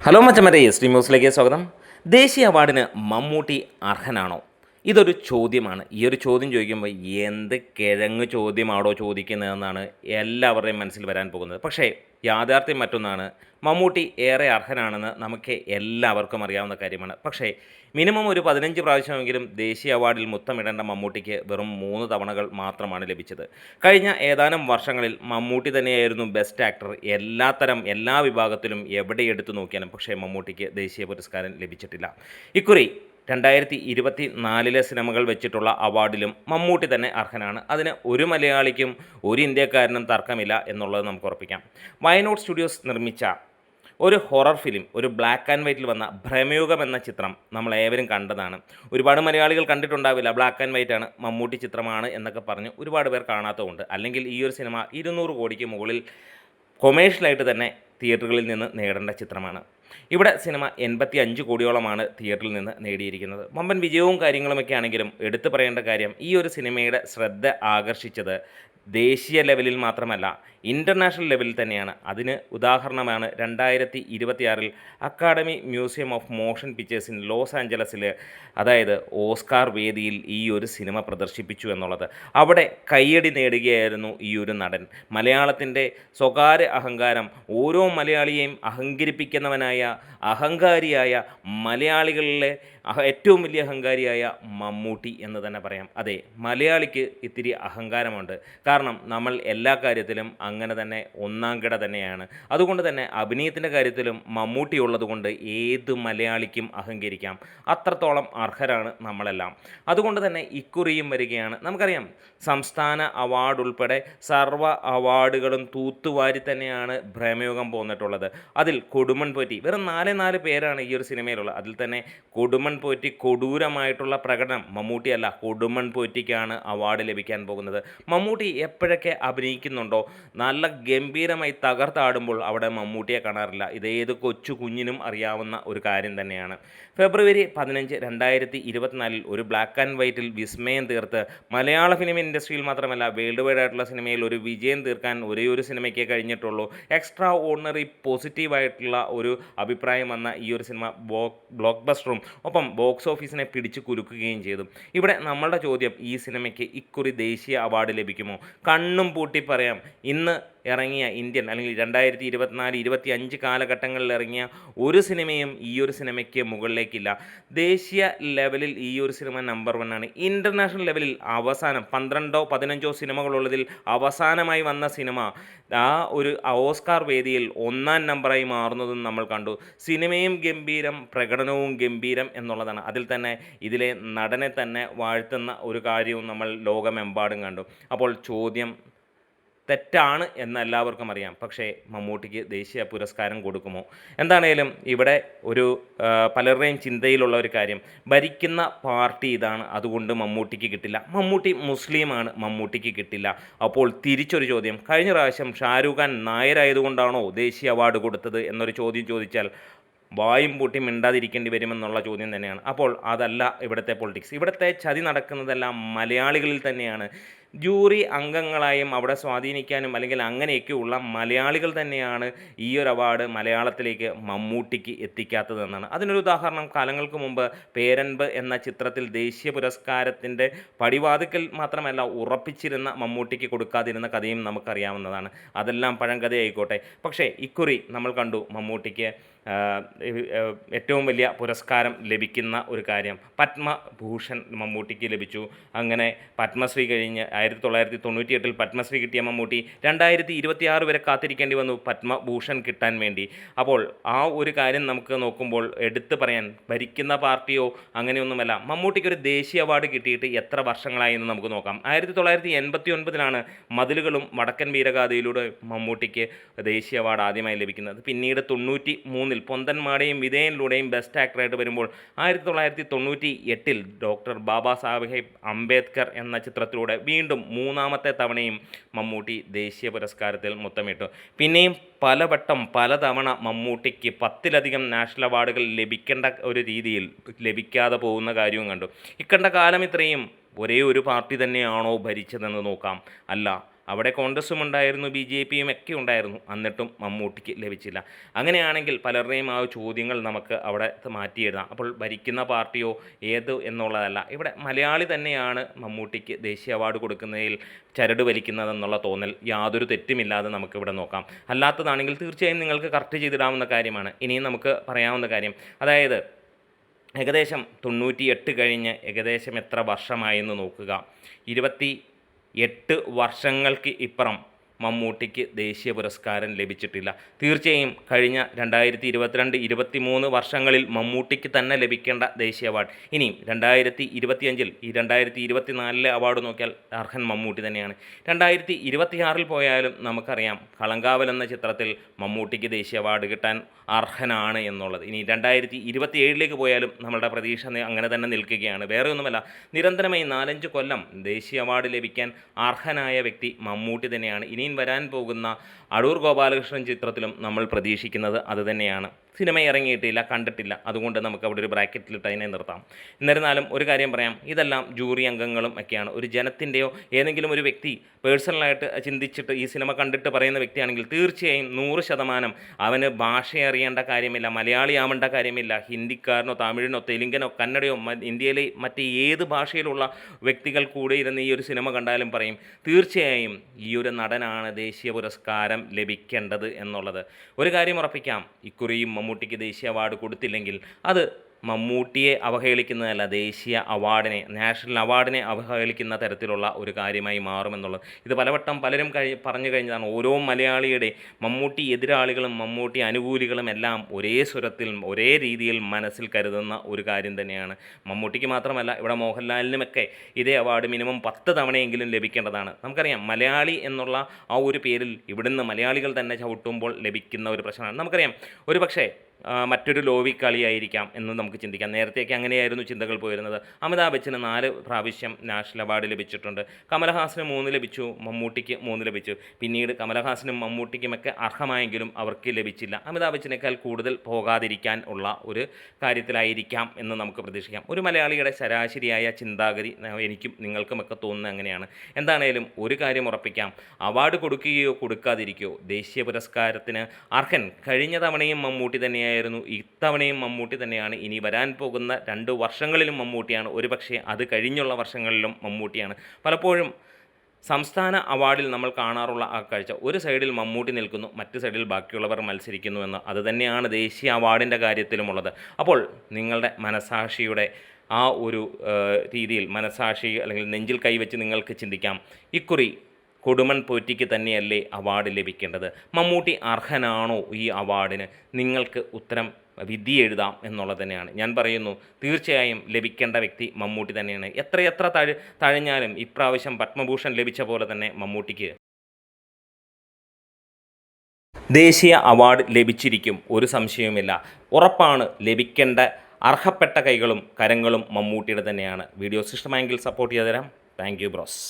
Hello മച്ചമ്മരെ stream ന്യൂസിലേക്ക് സ്വാഗതം. ദേശീയ അവാർഡിന് മമ്മൂട്ടി അർഹനാണോ? ഇതൊരു ചോദ്യമാണ്. ഈ ഒരു ചോദ്യം ചോദിക്കുമ്പോൾ എന്ത് കിഴങ്ങ് ചോദ്യമാണോ ചോദിക്കുന്നതെന്നാണ് എല്ലാവരുടെയും മനസ്സിൽ വരാൻ പോകുന്നത്. പക്ഷേ യാഥാർത്ഥ്യം മറ്റൊന്നാണ്. മമ്മൂട്ടി ഏറെ അർഹനാണെന്ന് നമുക്ക് എല്ലാവർക്കും അറിയാവുന്ന കാര്യമാണ്. പക്ഷേ മിനിമം ഒരു 15 പ്രാവശ്യമെങ്കിലും ദേശീയ അവാർഡിൽ മുത്തമിടേണ്ട മമ്മൂട്ടിക്ക് വെറും 3 തവണകൾ മാത്രമാണ് ലഭിച്ചത്. കഴിഞ്ഞ ഏതാനും വർഷങ്ങളിൽ മമ്മൂട്ടി തന്നെയായിരുന്നു ബെസ്റ്റ് ആക്ടർ. എല്ലാ വിഭാഗത്തിലും എവിടെ എടുത്തു നോക്കിയാലും. പക്ഷേ മമ്മൂട്ടിക്ക് ദേശീയ പുരസ്കാരം ലഭിച്ചിട്ടില്ല. ഇക്കുറി 2024 സിനിമകൾ വെച്ചിട്ടുള്ള അവാർഡിലും മമ്മൂട്ടി തന്നെ അർഹനാണ്. അതിന് ഒരു മലയാളിക്കും ഒരു ഇന്ത്യക്കാരനും തർക്കമില്ല എന്നുള്ളത് നമുക്ക് ഉറപ്പിക്കാം. വയനാട് സ്റ്റുഡിയോസ് നിർമ്മിച്ച ഒരു ഹൊറർ ഫിലിം, ഒരു ബ്ലാക്ക് ആൻഡ് വൈറ്റിൽ വന്ന ഭ്രമയുഗം എന്ന ചിത്രം നമ്മൾ ഏവരും കണ്ടതാണ്. ഒരുപാട് മലയാളികൾ കണ്ടിട്ടുണ്ടാവില്ല. ബ്ലാക്ക് ആൻഡ് വൈറ്റ് ആണ്, മമ്മൂട്ടി ചിത്രമാണ് എന്നൊക്കെ പറഞ്ഞ് ഒരുപാട് പേർ കാണാത്തതുണ്ട്. അല്ലെങ്കിൽ ഈ ഒരു സിനിമ 200 കോടിക്ക് മുകളിൽ കൊമേഴ്ഷ്യലായിട്ട് തന്നെ തിയേറ്ററുകളിൽ നിന്ന് നേടേണ്ട ചിത്രമാണ്. ഇവിടെ സിനിമ 85 കോടിയോളമാണ് തിയേറ്ററിൽ നിന്ന് നേടിയിരിക്കുന്നത്. വമ്പൻ വിജയവും കാര്യങ്ങളുമൊക്കെ ആണെങ്കിലും എടുത്തു പറയേണ്ട കാര്യം, ഈ ഒരു സിനിമയുടെ ശ്രദ്ധ ആകർഷിച്ചത് ദേശീയ ലെവലിൽ മാത്രമല്ല ഇൻ്റർനാഷണൽ ലെവലിൽ തന്നെയാണ്. അതിന് ഉദാഹരണമാണ് 2026 Academy Museum of Motion Pictures in Los ആഞ്ചലസിൽ, അതായത് ഓസ്കാർ വേദിയിൽ ഈ ഒരു സിനിമ പ്രദർശിപ്പിച്ചു എന്നുള്ളത്. അവിടെ കയ്യടി നേടുകയായിരുന്നു ഈ ഒരു നടൻ. മലയാളത്തിൻ്റെ സ്വകാര്യ അഹങ്കാരം, ഓരോ മലയാളിയെയും അഹങ്കരിപ്പിക്കുന്നവനായ അഹങ്കാരിയായ മലയാളികളിലെ ഏറ്റവും വലിയ അഹങ്കാരിയായ മമ്മൂട്ടി എന്ന് തന്നെ പറയാം. അതെ, മലയാളിക്ക് ഇത്തിരി അഹങ്കാരമുണ്ട്. കാരണം നമ്മൾ എല്ലാ കാര്യത്തിലും അങ്ങനെ തന്നെ ഒന്നാം കിട തന്നെയാണ്. അതുകൊണ്ട് തന്നെ അഭിനയത്തിൻ്റെ കാര്യത്തിലും മമ്മൂട്ടി ഉള്ളതുകൊണ്ട് ഏത് മലയാളിക്കും അഹങ്കരിക്കാം. അത്രത്തോളം അർഹരാണ് നമ്മളെല്ലാം. അതുകൊണ്ട് തന്നെ ഇക്കുറിയും വരികയാണ്. നമുക്കറിയാം, സംസ്ഥാന അവാർഡ് ഉൾപ്പെടെ സർവ്വ അവാർഡുകളും തൂത്തുവാരി തന്നെയാണ് ഭ്രമയുഗം പോന്നിട്ടുള്ളത്. അതിൽ കൊടുമൺ പോറ്റി, വെറും 4 പേരാണ് ഈ ഒരു സിനിമയിലുള്ളത്. അതിൽ തന്നെ കൊടുമൺ പോറ്റി കൊടൂരമായിട്ടുള്ള പ്രകടനം, മമ്മൂട്ടിയല്ല കൊടുമൺ പോറ്റിക്കാണ് അവാർഡ് ലഭിക്കാൻ പോകുന്നത്. മമ്മൂട്ടി എപ്പോഴൊക്കെ അഭിനയിക്കുന്നുണ്ടോ നല്ല ഗംഭീരമായി തകർത്താടുമ്പോൾ അവിടെ മമ്മൂട്ടിയെ കാണാറില്ല. ഇതേത് കൊച്ചു കുഞ്ഞിനും അറിയാവുന്ന ഒരു കാര്യം തന്നെയാണ്. ഫെബ്രുവരി 15, 2024 ഒരു ബ്ലാക്ക് ആൻഡ് വൈറ്റിൽ വിസ്മയം തീർത്ത് മലയാള ഫിലിം ഇൻഡസ്ട്രിയിൽ മാത്രമല്ല വേൾഡ് വൈഡ് ആയിട്ടുള്ള സിനിമയിൽ ഒരു വിജയം തീർക്കാൻ ഒരേ ഒരു സിനിമയ്ക്കേ കഴിഞ്ഞിട്ടുള്ളൂ. എക്സ്ട്രാ ഓർഡിനറി പോസിറ്റീവായിട്ടുള്ള ഒരു അഭിപ്രായം വന്ന ഈ ഒരു സിനിമ ബ്ലോക്ക് ബസ്റ്ററും ഒപ്പം ബോക്സ് ഓഫീസിനെ പിടിച്ചു കുലുക്കുകയും ചെയ്തു. ഇവിടെ നമ്മളുടെ ചോദ്യം, ഈ സിനിമയ്ക്ക് ഇക്കുറി ദേശീയ അവാർഡ് ലഭിക്കുമോ? കണ്ണും പൂട്ടി പറയാം, ഇന്ന് ഇറങ്ങിയ ഇന്ത്യൻ അല്ലെങ്കിൽ 2024-25 കാലഘട്ടങ്ങളിൽ ഇറങ്ങിയ ഒരു സിനിമയും ഈ ഒരു സിനിമയ്ക്ക് മുകളിലേക്കില്ല. ദേശീയ ലെവലിൽ ഈ ഒരു സിനിമ നമ്പർ 1 ആണ്. ഇൻ്റർനാഷണൽ ലെവലിൽ അവസാനം 12-15 സിനിമകളുള്ളതിൽ അവസാനമായി വന്ന സിനിമ ആ ഒരു ഓസ്കാർ വേദിയിൽ 1-ാം നമ്പറായി മാറുന്നതും നമ്മൾ കണ്ടു. സിനിമയും ഗംഭീരം, പ്രകടനവും ഗംഭീരം എന്നുള്ളതാണ്. അതിൽ തന്നെ ഇതിലെ നടനെ തന്നെ വാഴ്ത്തുന്ന ഒരു കാര്യവും നമ്മൾ ലോകമെമ്പാടും കണ്ടു. അപ്പോൾ ചോദ്യം തെറ്റാണ് എന്ന് എല്ലാവർക്കും അറിയാം. പക്ഷേ മമ്മൂട്ടിക്ക് ദേശീയ പുരസ്കാരം കൊടുക്കുമോ? എന്താണേലും ഇവിടെ ഒരു പലരുടെയും ചിന്തയിലുള്ള ഒരു കാര്യം, ഭരിക്കുന്ന പാർട്ടി ഇതാണ്, അതുകൊണ്ട് മമ്മൂട്ടിക്ക് കിട്ടില്ല. മമ്മൂട്ടി മുസ്ലിമാണ്, മമ്മൂട്ടിക്ക് കിട്ടില്ല. അപ്പോൾ തിരിച്ചൊരു ചോദ്യം, കഴിഞ്ഞ പ്രാവശ്യം ഷാരൂഖ് ഖാൻ നായരായതുകൊണ്ടാണോ ദേശീയ അവാർഡ് കൊടുത്തത് എന്നൊരു ചോദ്യം ചോദിച്ചാൽ വായും പൂട്ടി മിണ്ടാതിരിക്കേണ്ടി വരുമെന്നുള്ള ചോദ്യം തന്നെയാണ്. അപ്പോൾ അതല്ല ഇവിടുത്തെ പൊളിറ്റിക്സ്. ഇവിടുത്തെ ചതി നടക്കുന്നതെല്ലാം മലയാളികളിൽ തന്നെയാണ്. ജൂറി അംഗങ്ങളായും അവിടെ സ്വാധീനിക്കാനും അല്ലെങ്കിൽ അങ്ങനെയൊക്കെയുള്ള മലയാളികൾ തന്നെയാണ് ഈ ഒരു അവാർഡ് മലയാളത്തിലേക്ക് മമ്മൂട്ടിക്ക് എത്തിക്കാത്തതെന്നാണ്. അതിനൊരു ഉദാഹരണം, കാലങ്ങൾക്ക് മുമ്പ് പേരൻപ് എന്ന ചിത്രത്തിൽ ദേശീയ പുരസ്കാരത്തിൻ്റെ പടിവാതിക്കൽ മാത്രമല്ല ഉറപ്പിച്ചിരുന്ന മമ്മൂട്ടിക്ക് കൊടുക്കാതിരുന്ന കഥയും നമുക്കറിയാവുന്നതാണ്. അതെല്ലാം പഴങ്കഥയായിക്കോട്ടെ. പക്ഷേ ഇക്കുറി നമ്മൾ കണ്ടു മമ്മൂട്ടിക്ക് ഏറ്റവും വലിയ പുരസ്കാരം ലഭിക്കുന്ന ഒരു കാര്യം, പത്മഭൂഷൺ മമ്മൂട്ടിക്ക് ലഭിച്ചു. അങ്ങനെ പത്മശ്രീ കഴിഞ്ഞ് 1998 പത്മശ്രീ കിട്ടിയ മമ്മൂട്ടി 2026 വരെ കാത്തിരിക്കേണ്ടി വന്നു പത്മഭൂഷൺ കിട്ടാൻ വേണ്ടി. അപ്പോൾ ആ ഒരു കാര്യം നമുക്ക് നോക്കുമ്പോൾ എടുത്തു പറയാൻ, ഭരിക്കുന്ന പാർട്ടിയോ അങ്ങനെയൊന്നുമല്ല, മമ്മൂട്ടിക്കൊരു ദേശീയ അവാർഡ് കിട്ടിയിട്ട് എത്ര വർഷങ്ങളായി എന്ന് നമുക്ക് നോക്കാം. 1989 മതിലുകളും വടക്കൻ വീരഗാഥയിലൂടെ മമ്മൂട്ടിക്ക് ദേശീയ അവാർഡ് ആദ്യമായി ലഭിക്കുന്നത്. പിന്നീട് 93 പൊന്തന്മാടയും വിധേയനിലൂടെയും ബെസ്റ്റ് ആക്ടറായിട്ട് വരുമ്പോൾ 1998 ഡോക്ടർ ബാബാ സാഹേബ് അംബേദ്കർ എന്ന ചിത്രത്തിലൂടെ വീണ്ടും 3-ാമത്തെ തവണയും മമ്മൂട്ടി ദേശീയ പുരസ്കാരത്തിൽ മുത്തമിട്ടു. പിന്നെയും പലവട്ടം പലതവണ മമ്മൂട്ടിക്ക് 10-ലധികം നാഷണൽ അവാർഡുകൾ ലഭിക്കേണ്ട ഒരു രീതിയിൽ ലഭിക്കാതെ പോകുന്ന കാര്യവും കണ്ടു. ഇക്കണ്ട കാലം ഇത്രയും ഒരേ ഒരു പാർട്ടി തന്നെയാണോ ഭരിച്ചതെന്ന് നോക്കാം. അല്ല, അവിടെ കോൺഗ്രസും ഉണ്ടായിരുന്നു, BJPയും ഒക്കെ ഉണ്ടായിരുന്നു. എന്നിട്ടും മമ്മൂട്ടിക്ക് ലഭിച്ചില്ല. അങ്ങനെയാണെങ്കിൽ പലരുടെയും ആ ചോദ്യങ്ങൾ നമുക്ക് അവിടെ മാറ്റിയെഴുതാം. അപ്പോൾ ഭരിക്കുന്ന പാർട്ടിയോ ഏത് എന്നുള്ളതല്ല, ഇവിടെ മലയാളി തന്നെയാണ് മമ്മൂട്ടിക്ക് ദേശീയ അവാർഡ് കൊടുക്കുന്നതിൽ ചരട് വലിക്കുന്നതെന്നുള്ള തോന്നൽ യാതൊരു തെറ്റുമില്ലാതെ നമുക്കിവിടെ നോക്കാം. അല്ലാത്തതാണെങ്കിൽ തീർച്ചയായും നിങ്ങൾക്ക് കറക്റ്റ് ചെയ്തിടാവുന്ന കാര്യമാണ്. ഇനിയും നമുക്ക് പറയാവുന്ന കാര്യം, അതായത് ഏകദേശം 98 കഴിഞ്ഞ് ഏകദേശം എത്ര വർഷമായെന്ന് നോക്കുക. 28 വർഷങ്ങൾക്ക് ഇപ്പുറം മമ്മൂട്ടിക്ക് ദേശീയ പുരസ്കാരം ലഭിച്ചിട്ടില്ല. തീർച്ചയായും കഴിഞ്ഞ 2022, 23 വർഷങ്ങളിൽ മമ്മൂട്ടിക്ക് തന്നെ ലഭിക്കേണ്ട ദേശീയ അവാർഡ് ഇനിയും 2025 ഈ 2024 അവാർഡ് നോക്കിയാൽ അർഹൻ മമ്മൂട്ടി തന്നെയാണ്. 2026 പോയാലും നമുക്കറിയാം കളങ്കാവൽ എന്ന ചിത്രത്തിൽ മമ്മൂട്ടിക്ക് ദേശീയ അവാർഡ് കിട്ടാൻ അർഹനാണ് എന്നുള്ളത്. ഇനി 2027 പോയാലും നമ്മളുടെ പ്രതീക്ഷ അങ്ങനെ തന്നെ നിൽക്കുകയാണ്. വേറെ ഒന്നുമല്ല, നിരന്തരമായി 4-5 കൊല്ലം ദേശീയ അവാർഡ് ലഭിക്കാൻ അർഹനായ വ്യക്തി മമ്മൂട്ടി തന്നെയാണ്. ഇനിയും വരാൻ പോകുന്ന അടൂർ ഗോപാലകൃഷ്ണൻ ചിത്രത്തിലും നമ്മൾ പ്രതീക്ഷിക്കുന്നത് അതുതന്നെയാണ്. സിനിമ ഇറങ്ങിയിട്ടില്ല, കണ്ടിട്ടില്ല, അതുകൊണ്ട് നമുക്ക് അവിടെ ഒരു ബ്രാക്കറ്റിലിട്ട് അതിനെ നിർത്താം. എന്നിരുന്നാലും ഒരു കാര്യം പറയാം, ഇതെല്ലാം ജൂറി അംഗങ്ങളും ഒക്കെയാണ്. ഒരു ജനത്തിൻ്റെയോ ഏതെങ്കിലും ഒരു വ്യക്തി പേഴ്സണലായിട്ട് ചിന്തിച്ചിട്ട് ഈ സിനിമ കണ്ടിട്ട് പറയുന്ന വ്യക്തിയാണെങ്കിൽ തീർച്ചയായും 100% അവന് ഭാഷ അറിയേണ്ട കാര്യമില്ല, മലയാളിയാവേണ്ട കാര്യമില്ല, ഹിന്ദിക്കാരനോ തമിഴിനോ തെലുങ്കനോ കന്നഡയോ ഇന്ത്യയിലെ മറ്റ് ഏത് ഭാഷയിലുള്ള വ്യക്തികൾ കൂടെ ഇരുന്ന് ഈ ഒരു സിനിമ കണ്ടാലും പറയും തീർച്ചയായും ഈ ഒരു നടനാണ് ദേശീയ പുരസ്കാരം ലഭിക്കേണ്ടത് എന്നുള്ളത്. ഒരു കാര്യം ഉറപ്പിക്കാം, ഇക്കുറിയും മമ്മൂട്ടിക്ക് ദേശീയ അവാർഡ് കൊടുത്തില്ലെങ്കിൽ അത് മമ്മൂട്ടിയെ അവഹേളിക്കുന്നതല്ല, ദേശീയ അവാർഡിനെ, നാഷണൽ അവാർഡിനെ അവഹേളിക്കുന്ന തരത്തിലുള്ള ഒരു കാര്യമായി മാറുമെന്നുള്ളത്. ഇത് പലവട്ടം പലരും പറഞ്ഞു കഴിഞ്ഞതാണ്. ഓരോ മലയാളിയുടെ മമ്മൂട്ടി എതിരാളികളും മമ്മൂട്ടി അനുകൂലികളും എല്ലാം ഒരേ സ്വരത്തിൽ ഒരേ രീതിയിൽ മനസ്സിൽ കരുതുന്ന ഒരു കാര്യം തന്നെയാണ്. മമ്മൂട്ടിക്ക് മാത്രമല്ല, ഇവിടെ മോഹൻലാലിനുമൊക്കെ ഇതേ അവാർഡ് മിനിമം 10 തവണയെങ്കിലും ലഭിക്കേണ്ടതാണ്. നമുക്കറിയാം മലയാളി എന്നുള്ള ആ ഒരു പേരിൽ ഇവിടുന്ന് മലയാളികൾ തന്നെ ചവിട്ടുമ്പോൾ ലഭിക്കുന്ന ഒരു പ്രശ്നമാണ്. നമുക്കറിയാം ഒരു പക്ഷേ മറ്റൊരു ലോബി കളിയായിരിക്കാം എന്ന് നമുക്ക് ചിന്തിക്കാം. നേരത്തെയൊക്കെ അങ്ങനെയായിരുന്നു ചിന്തകൾ പോയിരുന്നത്. അമിതാഭ് ബച്ചന് 4 പ്രാവശ്യം നാഷണൽ അവാർഡ് ലഭിച്ചിട്ടുണ്ട്. കമലഹാസന് 3 ലഭിച്ചു, മമ്മൂട്ടിക്ക് 3 ലഭിച്ചു. പിന്നീട് കമലഹാസനും മമ്മൂട്ടിക്കുമൊക്കെ അർഹമായെങ്കിലും അവർക്ക് ലഭിച്ചില്ല. അമിതാഭ് ബച്ചനേക്കാൾ കൂടുതൽ പോകാതിരിക്കാൻ ഉള്ള ഒരു കാര്യത്തിലായിരിക്കാം എന്ന് നമുക്ക് പ്രതീക്ഷിക്കാം. ഒരു മലയാളിയുടെ ശരാശരിയായ ചിന്താഗതി എനിക്കും നിങ്ങൾക്കുമൊക്കെ തോന്നുന്നത് അങ്ങനെയാണ്. എന്താണേലും ഒരു കാര്യം ഉറപ്പിക്കാം, അവാർഡ് കൊടുക്കുകയോ കൊടുക്കാതിരിക്കുകയോ ദേശീയ പുരസ്കാരത്തിന് അർഹൻ കഴിഞ്ഞ തവണയും മമ്മൂട്ടി തന്നെയായിരുന്നു, ഇത്തവണയും മമ്മൂട്ടി തന്നെയാണ്, ഇനി വരാൻ പോകുന്ന 2 വർഷങ്ങളിലും മമ്മൂട്ടിയാണ്, ഒരുപക്ഷെ അത് കഴിഞ്ഞുള്ള വർഷങ്ങളിലും മമ്മൂട്ടിയാണ്. പലപ്പോഴും സംസ്ഥാന അവാർഡിൽ നമ്മൾ കാണാറുള്ള ആ കാഴ്ച, ഒരു സൈഡിൽ മമ്മൂട്ടി നിൽക്കുന്നു, മറ്റു സൈഡിൽ ബാക്കിയുള്ളവർ മത്സരിക്കുന്നു എന്ന്. അതുതന്നെയാണ് ദേശീയ അവാർഡിൻ്റെ കാര്യത്തിലുമുള്ളത്. അപ്പോൾ നിങ്ങളുടെ മനസാക്ഷിയുടെ ആ ഒരു രീതിയിൽ മനസാക്ഷി അല്ലെങ്കിൽ നെഞ്ചിൽ കൈവച്ച് നിങ്ങൾക്ക് ചിന്തിക്കാം, ഇക്കുറി കൊടുമൺ പോറ്റിക്ക് തന്നെയല്ലേ അവാർഡ് ലഭിക്കേണ്ടത്? മമ്മൂട്ടി അർഹനാണോ ഈ അവാർഡിന്? നിങ്ങൾക്ക് ഉത്തരം വിധി എഴുതാം എന്നുള്ളത് തന്നെയാണ്. ഞാൻ പറയുന്നു, തീർച്ചയായും ലഭിക്കേണ്ട വ്യക്തി മമ്മൂട്ടി തന്നെയാണ്. എത്രയെത്ര തഴഞ്ഞാലും ഇപ്രാവശ്യം പത്മഭൂഷൺ ലഭിച്ച പോലെ തന്നെ മമ്മൂട്ടിക്ക് ദേശീയ അവാർഡ് ലഭിച്ചിരിക്കും, ഒരു സംശയവുമില്ല. ഉറപ്പാണ്, ലഭിക്കേണ്ട അർഹപ്പെട്ട കൈകളും കരങ്ങളും മമ്മൂട്ടിയുടെ തന്നെയാണ്. വീഡിയോസ് ഇഷ്ടമായെങ്കിൽ സപ്പോർട്ട് ചെയ്തു തരാം. Thank you bros.